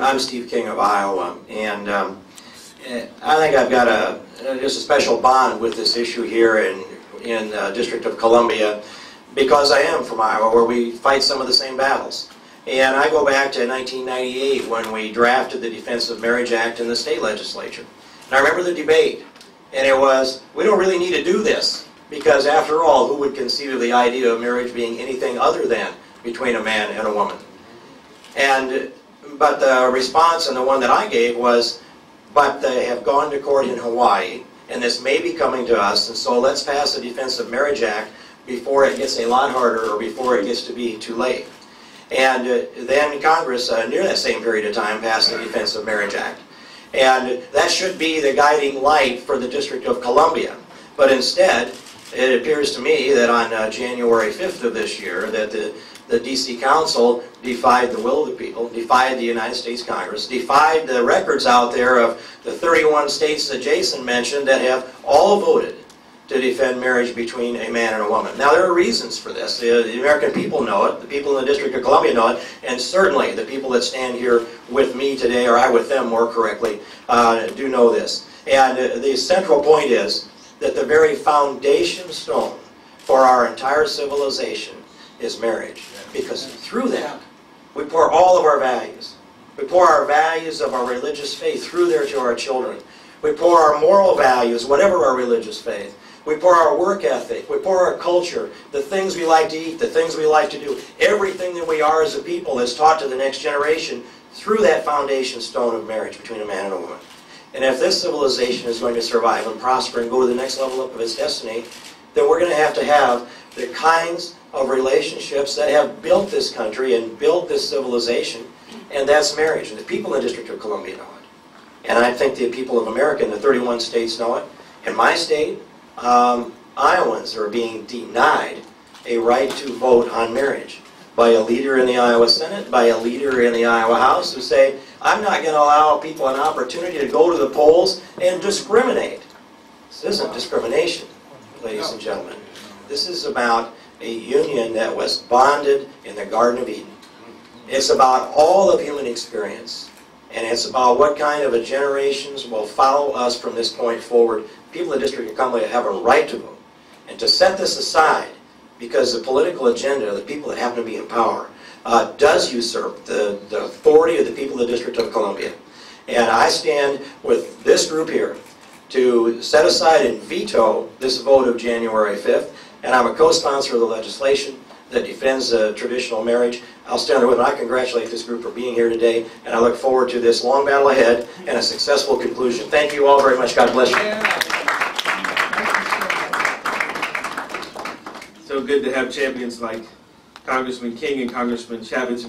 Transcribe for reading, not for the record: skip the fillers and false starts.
I'm Steve King of Iowa, and I think I've got just a special bond with this issue here in the District of Columbia, because I am from Iowa, where we fight some of the same battles. And I go back to 1998 when we drafted the Defense of Marriage Act in the state legislature. And I remember the debate, and it was, we don't really need to do this, because after all, who would conceive of the idea of marriage being anything other than between a man and a woman? But the response, and the one that I gave, was, but they have gone to court in Hawaii, and this may be coming to us, and so let's pass the Defense of Marriage Act before it gets a lot harder or before it gets to be too late. And then Congress, near that same period of time, passed the Defense of Marriage Act. And that should be the guiding light for the District of Columbia. But instead, it appears to me that on January 5th of this year, that the D.C. Council defied the will of the people, defied the United States Congress, defied the records out there of the 31 states that Jason mentioned that have all voted to defend marriage between a man and a woman. Now, there are reasons for this. The American people know it, the people in the District of Columbia know it, and certainly the people that stand here with me today, or I with them more correctly, do know this. And the central point is that the very foundation stone for our entire civilization is marriage. Because through that, we pour all of our values. We pour our values of our religious faith through there to our children. We pour our moral values, whatever our religious faith. We pour our work ethic. We pour our culture, the things we like to eat, the things we like to do. Everything that we are as a people is taught to the next generation through that foundation stone of marriage between a man and a woman. And if this civilization is going to survive and prosper and go to the next level up of its destiny, then we're going to have the kinds of relationships that have built this country and built this civilization, and that's marriage. And the people in the District of Columbia know it. And I think the people of America in the 31 states know it. In my state, Iowans are being denied a right to vote on marriage by a leader in the Iowa Senate, by a leader in the Iowa House, who say, I'm not going to allow people an opportunity to go to the polls and discriminate. This isn't discrimination, ladies and gentlemen. This is about a union that was bonded in the Garden of Eden. It's about all of human experience, and it's about what kind of a generations will follow us from this point forward. People in the District of Columbia have a right to vote, and to set this aside because the political agenda of the people that happen to be in power does usurp the authority of the people of the District of Columbia. And I stand with this group here to set aside and veto this vote of January 5th, and I'm a co-sponsor of the legislation that defends traditional marriage. I'll stand there with them. I congratulate this group for being here today, and I look forward to this long battle ahead and a successful conclusion. Thank you all very much. God bless you. So good to have champions like Congressman King and Congressman Chavez.